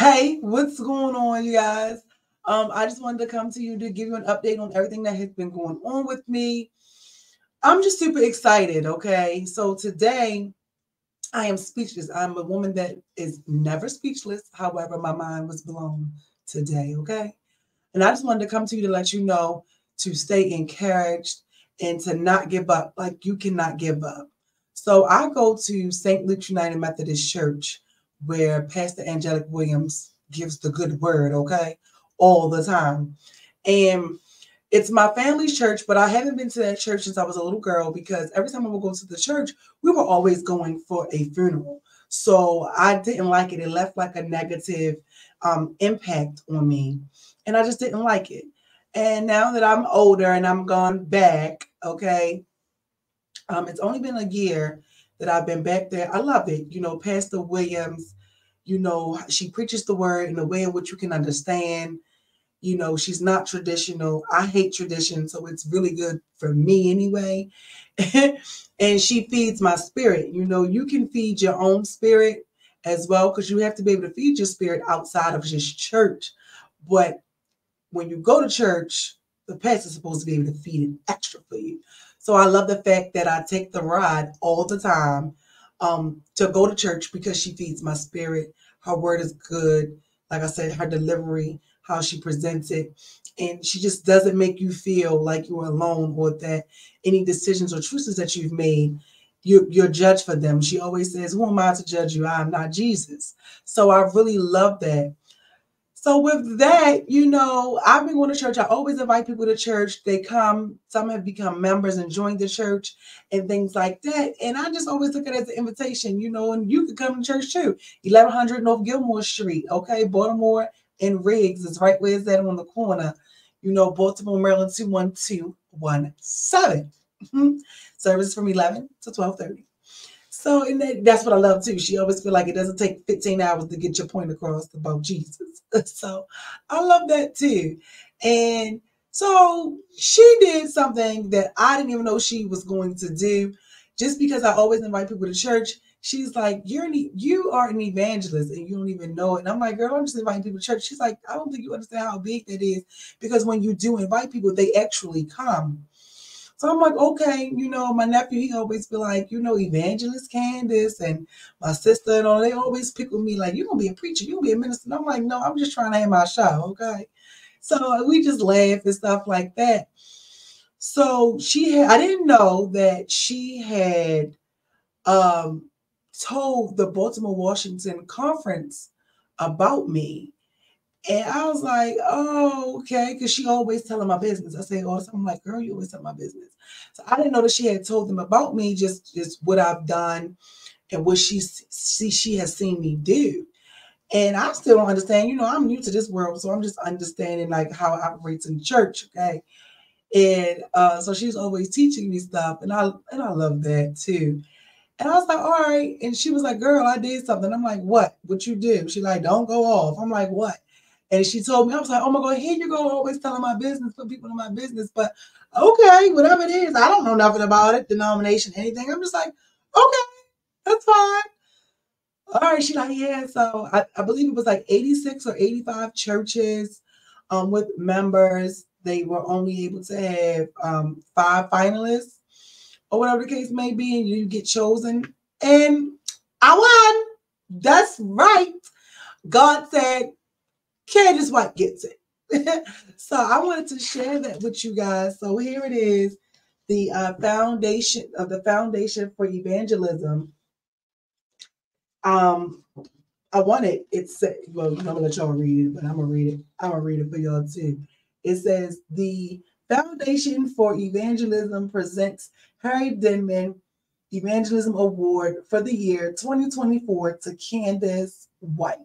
Hey, what's going on, you guys? I just wanted to come to you to give you an update on everything that has been going on with me. I'm just super excited, okay? So today I am speechless. I'm a woman that is never speechless. However, my mind was blown today, okay? And I just wanted to come to you to let you know to stay encouraged and to not give up. Like you cannot give up. So I go to St. Luke's United Methodist Church where Pastor Angelic Williams gives the good word, okay, all the time. And it's my family's church, but I haven't been to that church since I was a little girl because every time I would go to the church, we were always going for a funeral. So I didn't like it. It left like a negative impact on me. And I just didn't like it. And now that I'm older and I'm gone back, okay, it's only been a year that I've been back there. I love it. You know, Pastor Williams, you know, she preaches the word in a way in which you can understand. You know, she's not traditional. I hate tradition, so it's really good for me anyway. And she feeds my spirit. You know, you can feed your own spirit as well because you have to be able to feed your spirit outside of just church. But when you go to church, the pastor's supposed to be able to feed it extra for you. So I love the fact that I take the ride all the time to go to church because she feeds my spirit. Her word is good. Like I said, her delivery, how she presents it. And she just doesn't make you feel like you're alone or that any decisions or choices that you've made, you're judged for them. She always says, who am I to judge you? I'm not Jesus. So I really love that. So with that, you know, I've been going to church. I always invite people to church. They come, some have become members and joined the church and things like that. And I just always look at it as an invitation, you know, and you could come to church too. 1100 North Gilmore Street, okay? Baltimore and Riggs is right where it's at on the corner. You know, Baltimore, Maryland, 21217. Service from 11 to 12:30. So, and that's what I love too. She always feel like it doesn't take 15 hours to get your point across about Jesus. So I love that too. And so she did something that I didn't even know she was going to do. Just because I always invite people to church, she's like, you are an evangelist and you don't even know it. And I'm like, girl, I'm just inviting people to church. She's like, I don't think you understand how big that is. Because when you do invite people, they actually come. So I'm like, okay, you know, my nephew, he always be like, you know, Evangelist Candace and my sister and all, they always pick with me like, you're going to be a preacher, you're going to be a minister. And I'm like, no, I'm just trying to have my show, okay? So we just laugh and stuff like that. So I didn't know that she had told the Baltimore, Washington conference about me. And I was like, oh, okay, because she always telling my business. I say all the time, I'm like, girl, you always tell my business. So I didn't know that she had told them about me, just what I've done and what she has seen me do. And I still don't understand. You know, I'm new to this world, so I'm just understanding like how it operates in church, okay? And so she's always teaching me stuff, and I love that too. And I was like, all right. And she was like, girl, I did something. I'm like, what? What you do? She like, don't go off. I'm like, what? And she told me, I was like, oh my God, here you go, always telling my business, put people in my business. But okay, whatever it is, I don't know nothing about it, denomination, anything. I'm just like, okay, that's fine. All right, she like, yeah. So I believe it was like 86 or 85 churches with members. They were only able to have 5 finalists or whatever the case may be, and you get chosen. And I won. That's right. God said, Candace White gets it. So I wanted to share that with you guys. So here it is, the Foundation for Evangelism. I want it. It said, well, I'm gonna let y'all read it, but I'm gonna read it. I'm gonna read it for y'all too. It says the Foundation for Evangelism presents Harry Denman Evangelism Award for the year 2024 to Candace White.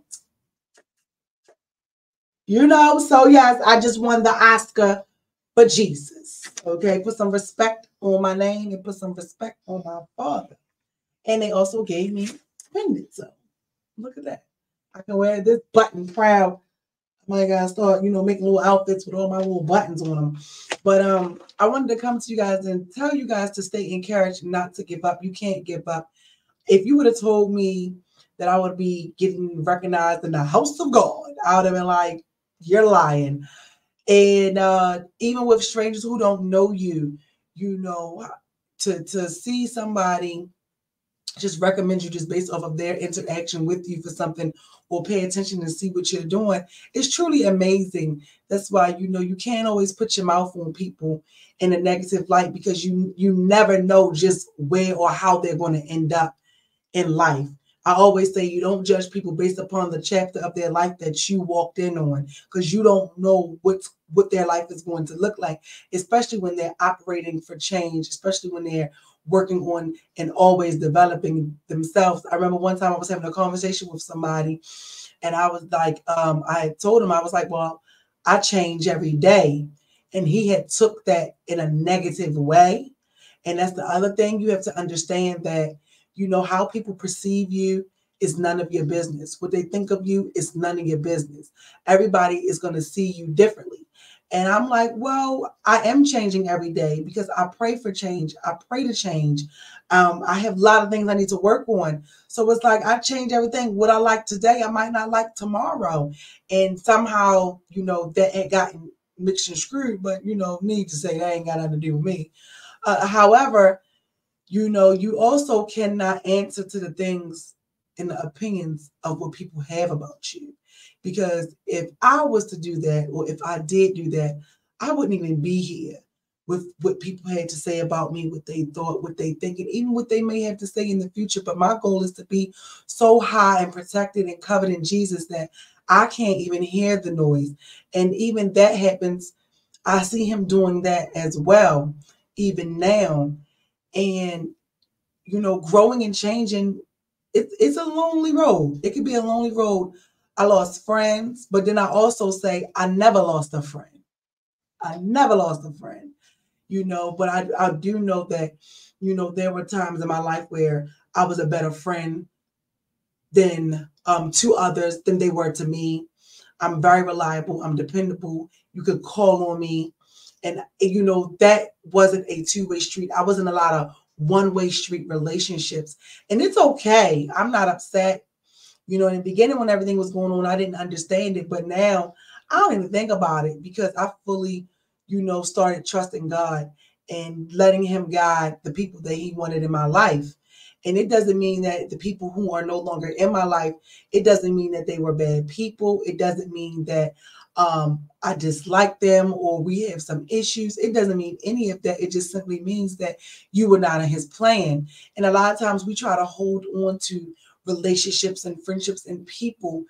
You know, so yes, I just won the Oscar for Jesus. Okay, put some respect on my name and put some respect on my father. And they also gave me a pendant. So look at that. I can wear this button proud. I gotta start, you know, making little outfits with all my little buttons on them. But I wanted to come to you guys and tell you guys to stay encouraged, not to give up. You can't give up. If you would have told me that I would be getting recognized in the house of God. I would have been like, you're lying. And even with strangers who don't know you, you know, to see somebody just recommend you just based off of their interaction with you for something, or pay attention and see what you're doing, it's truly amazing. That's why, you know, you can't always put your mouth on people in a negative light, because you never know just where or how they're going to end up in life. I always say you don't judge people based upon the chapter of their life that you walked in on, because you don't know what their life is going to look like, especially when they're operating for change, especially when they're working on and always developing themselves. I remember one time I was having a conversation with somebody, and I was like, I told him, I was like, well, I change every day. And he had took that in a negative way. And that's the other thing. You have to understand that, you know, how people perceive you is none of your business. What they think of you is none of your business. Everybody is going to see you differently. And I'm like, well, I am changing every day because I pray for change. I pray to change. I have a lot of things I need to work on. So it's like I change everything. What I like today, I might not like tomorrow. And somehow, you know, that had gotten mixed and screwed. But, you know, need to say that ain't got nothing to do with me. However, you know, you also cannot answer to the things and the opinions of what people have about you. Because if I was to do that, or if I did do that, I wouldn't even be here with what people had to say about me, what they thought, what they think, and even what they may have to say in the future. But my goal is to be so high and protected and covered in Jesus that I can't even hear the noise. And even that happens. I see him doing that as well, even now. And, you know, growing and changing, it's a lonely road. It could be a lonely road. I lost friends, but then I also say I never lost a friend. I never lost a friend, you know, but I do know that, you know, there were times in my life where I was a better friend than to others than they were to me. I'm very reliable. I'm dependable. You could call on me. And, you know, that wasn't a two-way street. I was in a lot of one-way street relationships. And it's okay. I'm not upset. You know, in the beginning when everything was going on, I didn't understand it. But now I don't even think about it because I fully, you know, started trusting God and letting him guide the people that he wanted in my life. And it doesn't mean that the people who are no longer in my life, it doesn't mean that they were bad people. It doesn't mean that I dislike them or we have some issues. It doesn't mean any of that. It just simply means that you were not in his plan. And a lot of times we try to hold on to relationships and friendships and people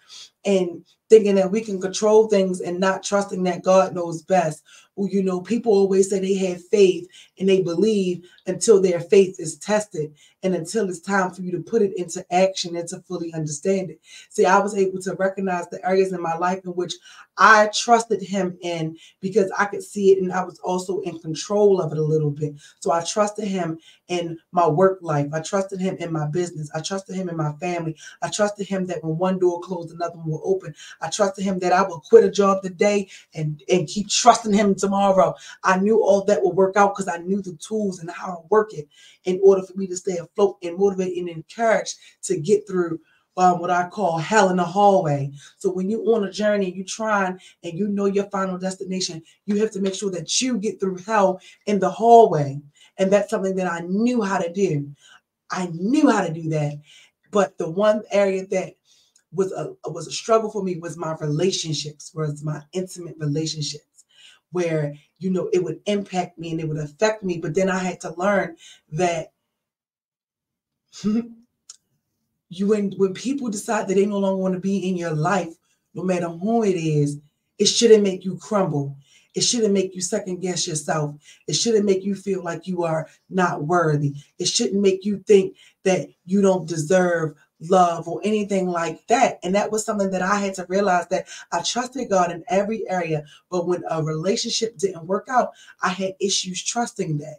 and thinking that we can control things and not trusting that God knows best. Well, you know, people always say they have faith and they believe until their faith is tested and until it's time for you to put it into action and to fully understand it. See, I was able to recognize the areas in my life in which I trusted him in because I could see it and I was also in control of it a little bit. So I trusted him in my work life. I trusted him in my business. I trusted him in my family. I trusted him that when one door closed, another one will open. I trusted him that I will quit a job today and keep trusting him tomorrow. I knew all that would work out because I knew the tools and how to work it in order for me to stay afloat and motivated and encouraged to get through what I call hell in the hallway. So when you're on a journey, you're trying and you know your final destination, you have to make sure that you get through hell in the hallway. And that's something that I knew how to do. I knew how to do that. But the one area that was a struggle for me was my relationships, was my intimate relationships, where, you know, it would impact me and it would affect me. But then I had to learn that when people decide that they no longer want to be in your life, no matter who it is, it shouldn't make you crumble. It shouldn't make you second guess yourself. It shouldn't make you feel like you are not worthy. It shouldn't make you think that you don't deserve love or anything like that. And that was something that I had to realize, that I trusted God in every area. But when a relationship didn't work out, I had issues trusting that.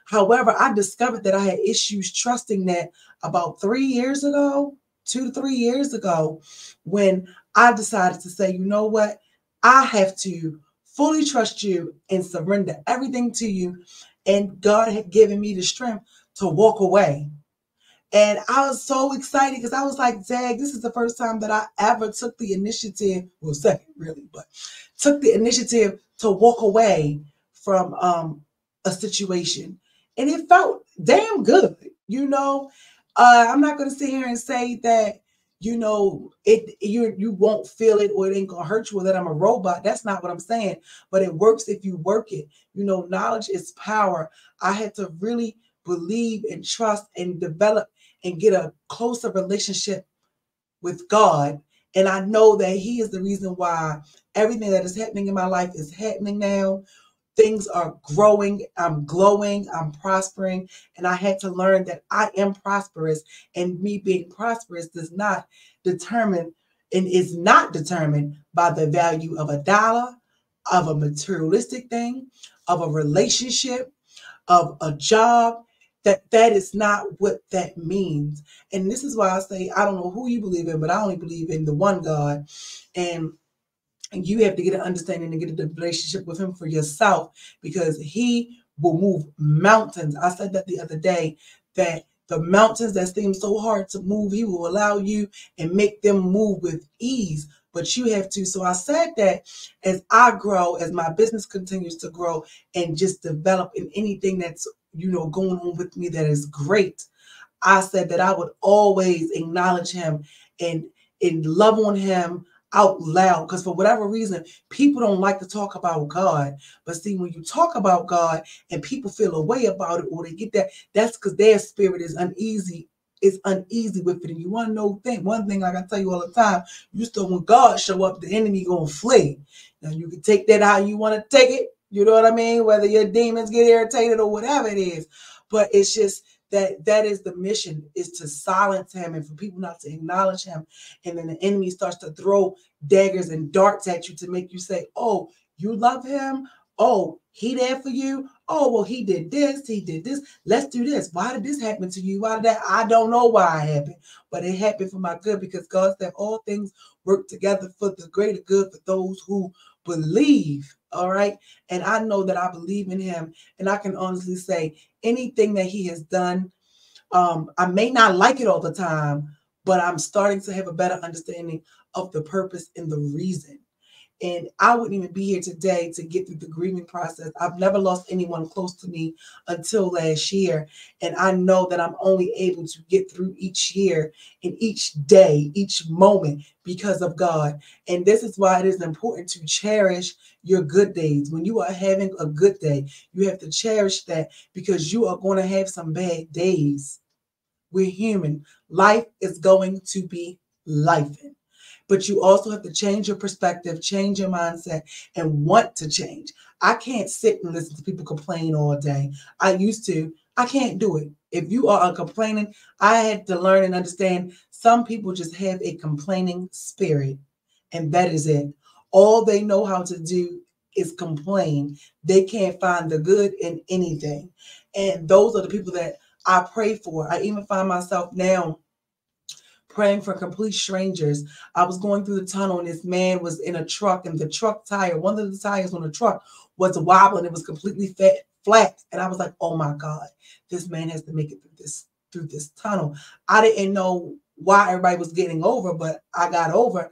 However, I discovered that I had issues trusting that about 3 years ago, 2 to 3 years ago, when I decided to say, you know what, I have to fully trust you and surrender everything to you. And God had given me the strength to walk away. And I was so excited because I was like, Dag, this is the first time that I ever took the initiative, well, second really, but took the initiative to walk away from a situation. And it felt damn good, you know. I'm not going to sit here and say that, you know, you won't feel it or it ain't going to hurt you or that I'm a robot. That's not what I'm saying. But it works if you work it. You know, knowledge is power. I had to really believe and trust and develop and get a closer relationship with God. And I know that He is the reason why everything that is happening in my life is happening now. Things are growing, I'm glowing, I'm prospering. And I had to learn that I am prosperous. And me being prosperous does not determine and is not determined by the value of a dollar, of a materialistic thing, of a relationship, of a job. That is not what that means. And this is why I say I don't know who you believe in, but I only believe in the one God. And you have to get an understanding and get a relationship with Him for yourself, because He will move mountains. I said that the other day, that the mountains that seem so hard to move, He will allow you and make them move with ease. But you have to. So I said that as I grow, as my business continues to grow and just develop in anything that's, you know, going on with me that is great, I said that I would always acknowledge Him and love on Him out loud, because for whatever reason, people don't like to talk about God. But see, when you talk about God and people feel a way about it, or they get that, that's because their spirit is uneasy. It's uneasy with it. And you want to know one thing, like I tell you all the time, you still, when God show up, the enemy gonna flee. Now you can take that how you want to take it. You know what I mean? Whether your demons get irritated or whatever it is. But it's just that is the mission, is to silence Him and for people not to acknowledge Him. And then the enemy starts to throw daggers and darts at you to make you say, oh, you love Him? Oh, He there for you? Oh, well, He did this. He did this. Let's do this. Why did this happen to you? Why did that? I don't know why it happened, but it happened for my good, because God said all things work together for the greater good for those who believe. All right. And I know that I believe in Him. And I can honestly say anything that He has done, I may not like it all the time, but I'm starting to have a better understanding of the purpose and the reason. And I wouldn't even be here today to get through the grieving process. I've never lost anyone close to me until last year. And I know that I'm only able to get through each year and each day, each moment, because of God. And this is why it is important to cherish your good days. When you are having a good day, you have to cherish that, because you are going to have some bad days. We're human. Life is going to be lifing. But you also have to change your perspective, change your mindset, and want to change. I can't sit and listen to people complain all day. I used to. I can't do it. If you are complaining, I had to learn and understand some people just have a complaining spirit, and that is it. All they know how to do is complain. They can't find the good in anything. And those are the people that I pray for. I even find myself now praying for complete strangers. I was going through the tunnel and this man was in a truck, and the truck tire, one of the tires on the truck was wobbling. It was completely flat. And I was like, oh my God, this man has to make it through this tunnel. I didn't know why everybody was getting over, but I got over.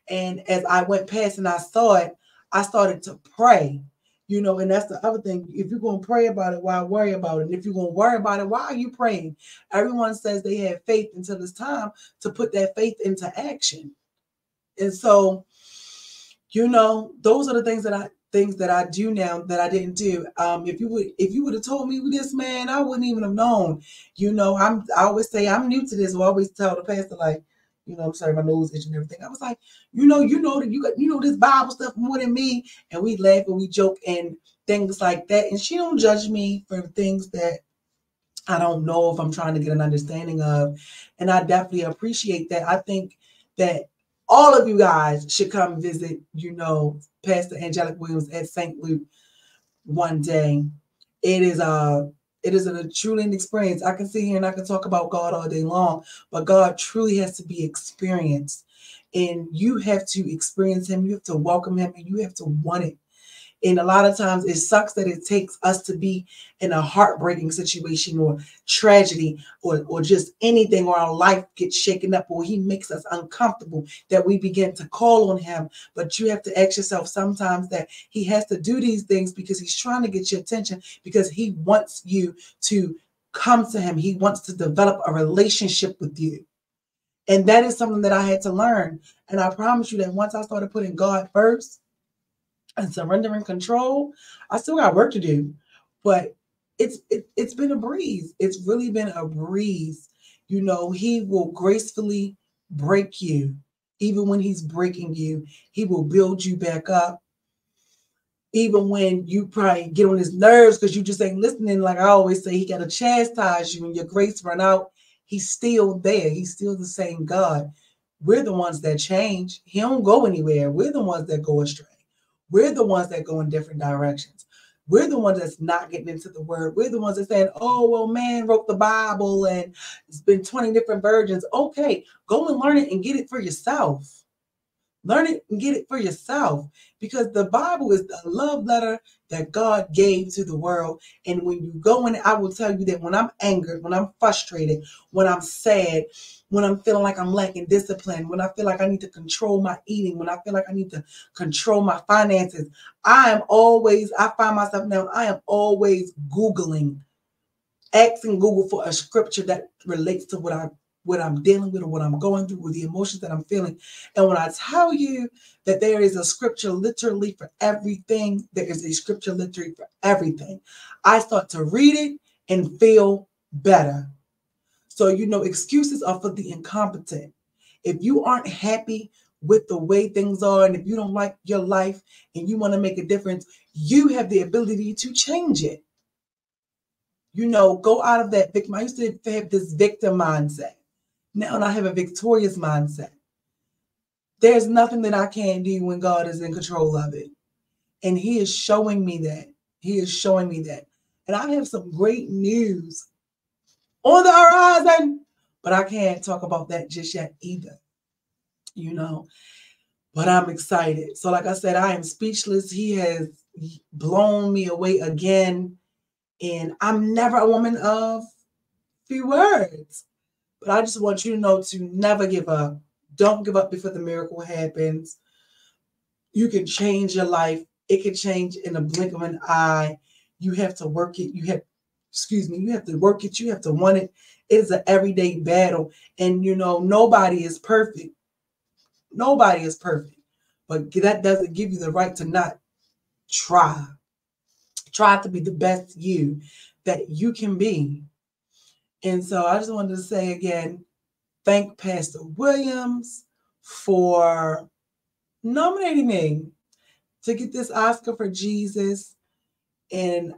And as I went past and I saw it, I started to pray. You know, and that's the other thing. If you're going to pray about it, why worry about it? And if you're going to worry about it, why are you praying? Everyone says they have faith until it's time to put that faith into action. And so, you know, those are the things that I do now that I didn't do. If you would have told me this, man, I wouldn't even have known. You know, I always say I'm new to this. So I always tell the pastor, like, you know, I'm sorry, my nose itching and everything. I was like, you know that you got, you know, this Bible stuff more than me. And we laugh and we joke and things like that. And she don't judge me for things that I don't know if I'm trying to get an understanding of. And I definitely appreciate that. I think that all of you guys should come visit, you know, Pastor Angelic Williams at St. Luke one day. It is a truly an experience. I can sit here and I can talk about God all day long, but God truly has to be experienced. And you have to experience Him. You have to welcome Him, and you have to want it. And a lot of times it sucks that it takes us to be in a heartbreaking situation or tragedy or just anything, or our life gets shaken up, or he makes us uncomfortable, that we begin to call on him. But you have to ask yourself sometimes that he has to do these things because he's trying to get your attention, because he wants you to come to him. He wants to develop a relationship with you. And that is something that I had to learn. And I promise you that once I started putting God first and surrendering control, I still got work to do, but it's been a breeze. It's really been a breeze. You know, he will gracefully break you. Even when he's breaking you, he will build you back up. Even when you probably get on his nerves because you just ain't listening, like I always say, he got to chastise you and your grace run out. He's still there. He's still the same God. We're the ones that change. He don't go anywhere. We're the ones that go astray. We're the ones that go in different directions. We're the ones that's not getting into the word. We're the ones that saying, oh, well, man wrote the Bible and it's been 20 different versions. Okay, go and learn it and get it for yourself. Learn it and get it for yourself, because the Bible is the love letter that God gave to the world. And when you go in, I will tell you that when I'm angered, when I'm frustrated, when I'm sad, when I'm feeling like I'm lacking discipline, when I feel like I need to control my eating, when I feel like I need to control my finances, I find myself now, I am always asking Google for a scripture that relates to what I'm dealing with or what I'm going through, with the emotions that I'm feeling. And when I tell you that there is a scripture literally for everything, there is a scripture literally for everything. I start to read it and feel better. So, you know, excuses are for the incompetent. If you aren't happy with the way things are, and if you don't like your life and you want to make a difference, you have the ability to change it. You know, go out of that victim. I used to have this victim mindset. Now I have a victorious mindset. There's nothing that I can't do when God is in control of it. And he is showing me that. He is showing me that. And I have some great news on the horizon, but I can't talk about that just yet either. You know, but I'm excited. So like I said, I am speechless. He has blown me away again. And I'm never a woman of few words. But I just want you to know to never give up. Don't give up before the miracle happens. You can change your life. It can change in a blink of an eye. You have to work it. You have to work it. You have to want it. It is an everyday battle. And, you know, nobody is perfect. Nobody is perfect. But that doesn't give you the right to not try. Try to be the best you that you can be. And so I just wanted to say again, thank Pastor Williams for nominating me to get this Oscar for Jesus. And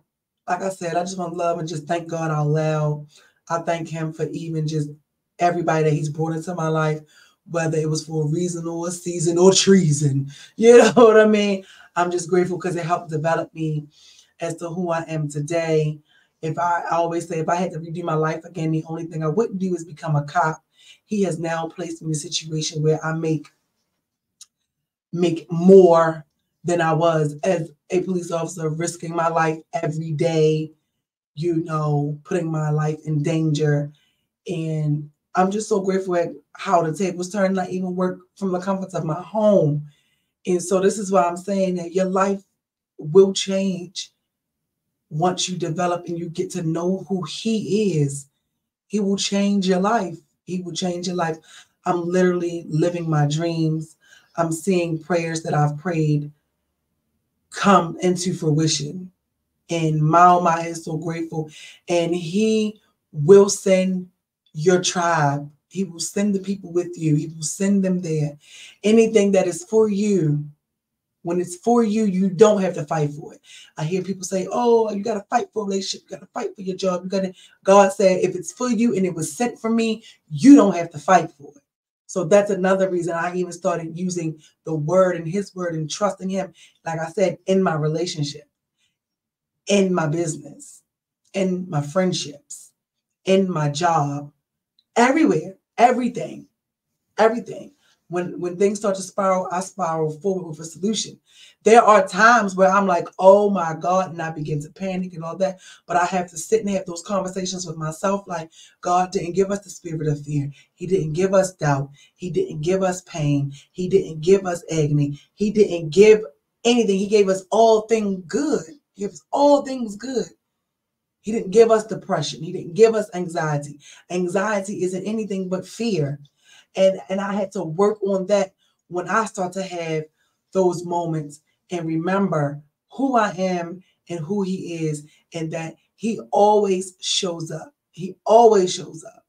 like I said, I just want to love and just thank God out loud. I thank him for even just everybody that he's brought into my life, whether it was for a reason or a season or treason. You know what I mean? I'm just grateful because it helped develop me as to who I am today. I always say, if I had to redo my life again, the only thing I wouldn't do is become a cop. He has now placed me in a situation where I make more than I was as a police officer, risking my life every day, you know, putting my life in danger. And I'm just so grateful at how the tables turned. I even work from the comforts of my home. And so this is why I'm saying that your life will change once you develop and you get to know who he is. He will change your life. He will change your life. I'm literally living my dreams. I'm seeing prayers that I've prayed come into fruition. And my is so grateful. And he will send your tribe. He will send the people with you. He will send them there. Anything that is for you, when it's for you, you don't have to fight for it. I hear people say, oh, you got to fight for a relationship. You got to fight for your job. God said, if it's for you and it was sent for me, you don't have to fight for it. So that's another reason I even started using the word and his word and trusting him, like I said, in my relationship, in my business, in my friendships, in my job, everywhere, everything. When things start to spiral, I spiral forward with a solution. There are times where I'm like, oh my God, and I begin to panic and all that. But I have to sit and have those conversations with myself, like, God didn't give us the spirit of fear. He didn't give us doubt. He didn't give us pain. He didn't give us agony. He didn't give anything. He gave us all things good. He gave us all things good. He didn't give us depression. He didn't give us anxiety. Anxiety isn't anything but fear. And I had to work on that when I start to have those moments and remember who I am and who he is, and that he always shows up. He always shows up.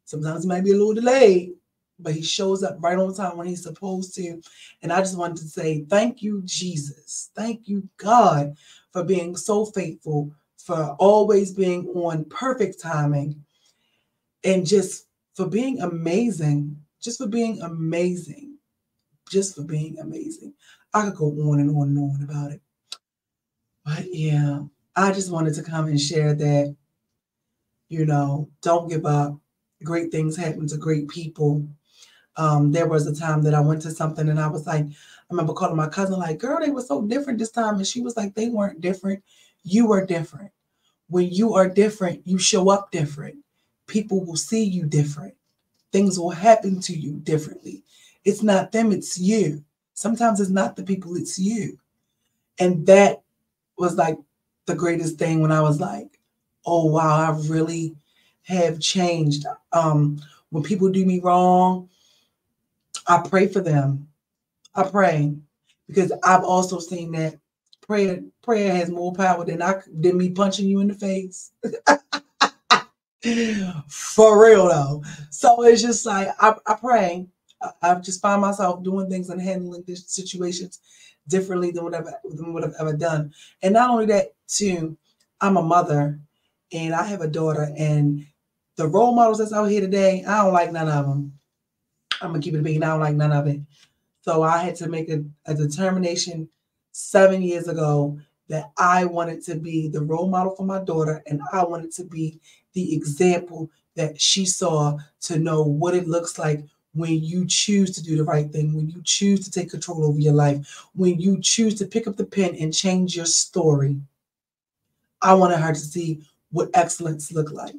Sometimes it might be a little delayed, but he shows up right on time when he's supposed to. And I just wanted to say, thank you, Jesus. Thank you, God, for being so faithful, for always being on perfect timing, and just for being amazing, just for being amazing, just for being amazing. I could go on and on and on about it. But yeah, I just wanted to come and share that, don't give up. Great things happen to great people. There was a time that I went to something and I was like, I remember calling my cousin like, girl, they were so different this time. And she was like, they weren't different. You were different. When you are different, you show up different. People will see you different. Things will happen to you differently. It's not them, it's you. Sometimes it's not the people, it's you. And that was like the greatest thing when I was like, oh, wow, I really have changed. When people do me wrong, I pray for them. I pray because I've also seen that prayer has more power than me punching you in the face. For real though. So it's just like I pray. I just find myself doing things and handling these situations differently than what I've ever done. And not only that, too, I'm a mother and I have a daughter, and the role models that's out here today, I don't like none of them. I'm gonna keep it a bean. I don't like none of it. So I had to make a determination 7 years ago that I wanted to be the role model for my daughter, and I wanted to be the example that she saw to know what it looks like when you choose to do the right thing, when you choose to take control over your life, when you choose to pick up the pen and change your story. I wanted her to see what excellence looked like.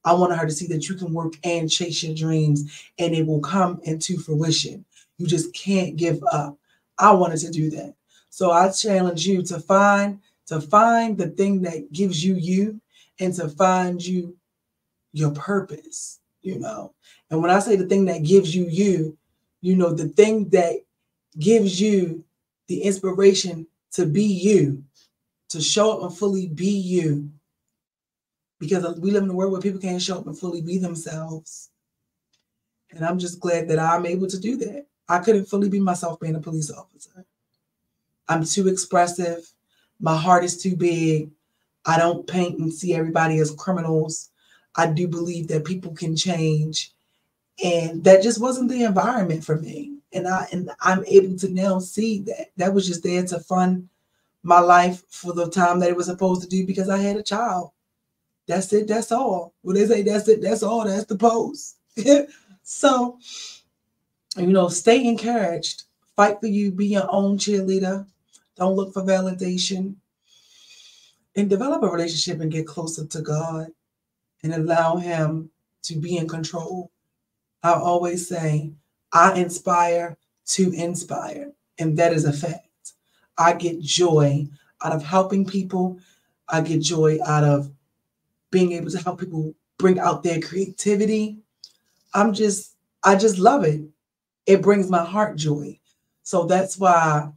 I wanted her to see that you can work and chase your dreams and it will come into fruition. You just can't give up. I wanted to do that. So I challenge you to find the thing that gives you you, and to find your purpose, And when I say the thing that gives you you, the thing that gives you the inspiration to be you, to show up and fully be you. Because we live in a world where people can't show up and fully be themselves. And I'm just glad that I'm able to do that. I couldn't fully be myself being a police officer. I'm too expressive. My heart is too big. I don't paint and see everybody as criminals. I do believe that people can change. And that just wasn't the environment for me. And I'm able to now see that was just there to fund my life for the time that it was supposed to do, because I had a child. That's it. That's all. When they say that's it, that's all. That's the post. So, stay encouraged. Fight for you. Be your own cheerleader. Don't look for validation. And develop a relationship and get closer to God and allow him to be in control. I always say, I inspire to inspire. And that is a fact. I get joy out of helping people. I get joy out of being able to help people bring out their creativity. I just love it. It brings my heart joy. So that's why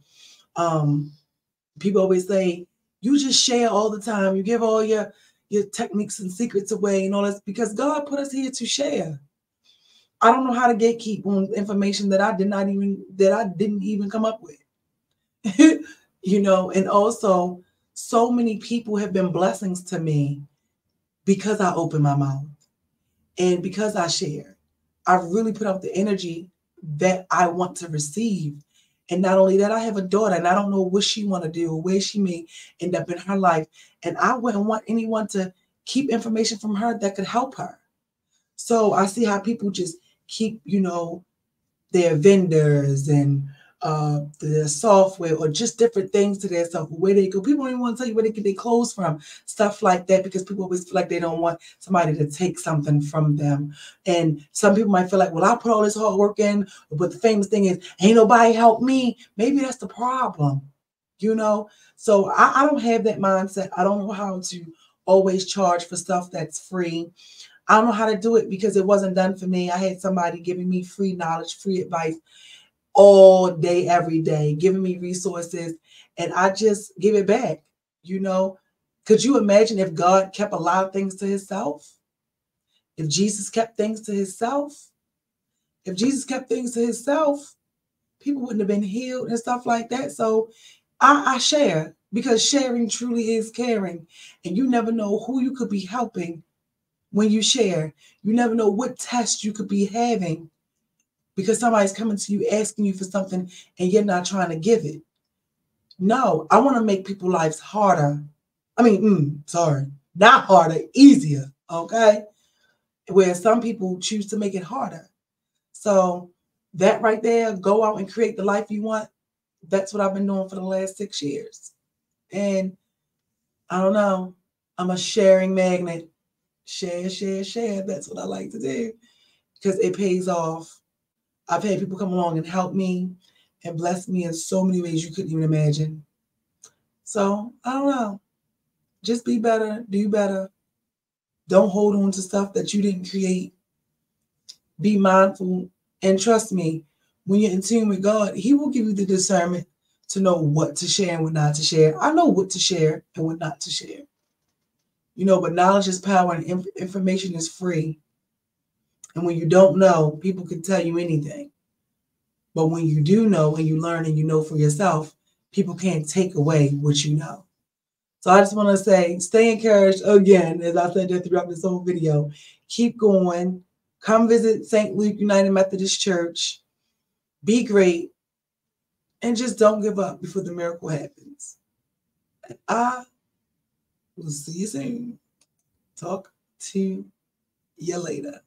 people always say, you just share all the time. You give all your techniques and secrets away and all that, because God put us here to share. I don't know how to gatekeep on information that I didn't even come up with. And also so many people have been blessings to me because I open my mouth and because I share. I really put out the energy that I want to receive. And not only that, I have a daughter and I don't know what she want to do or where she may end up in her life. And I wouldn't want anyone to keep information from her that could help her. So I see how people just keep, their vendors and their software, or just different things to their stuff, where they go. People don't even want to tell you where they get their clothes from, stuff like that, because people always feel like they don't want somebody to take something from them. And some people might feel like, well, I put all this hard work in, but the famous thing is, ain't nobody help me. Maybe that's the problem, you know? So I don't have that mindset. I don't know how to always charge for stuff that's free. I don't know how to do it because it wasn't done for me. I had somebody giving me free knowledge, free advice all day, every day, giving me resources, and I just give it back, you know? Could you imagine if God kept a lot of things to himself? If Jesus kept things to himself? If Jesus kept things to himself, people wouldn't have been healed and stuff like that. So I share, because sharing truly is caring. And you never know who you could be helping when you share. You never know what test you could be having because somebody's coming to you asking you for something and you're not trying to give it. No, I want to make people's lives harder. Not harder, easier, okay? Where some people choose to make it harder. So that right there, go out and create the life you want. That's what I've been doing for the last 6 years. And I don't know, I'm a sharing magnet. Share, share, share. That's what I like to do because it pays off. I've had people come along and help me and bless me in so many ways you couldn't even imagine. So I don't know. Just be better, do better. Don't hold on to stuff that you didn't create. Be mindful, and trust me, when you're in tune with God, he will give you the discernment to know what to share and what not to share. I know what to share and what not to share. You know, but knowledge is power and information is free. And when you don't know, people can tell you anything. But when you do know and you learn and you know for yourself, people can't take away what you know. So I just want to say, stay encouraged again, as I said throughout this whole video. Keep going. Come visit St. Luke United Methodist Church. Be great. And just don't give up before the miracle happens. I will see you soon. Talk to you later.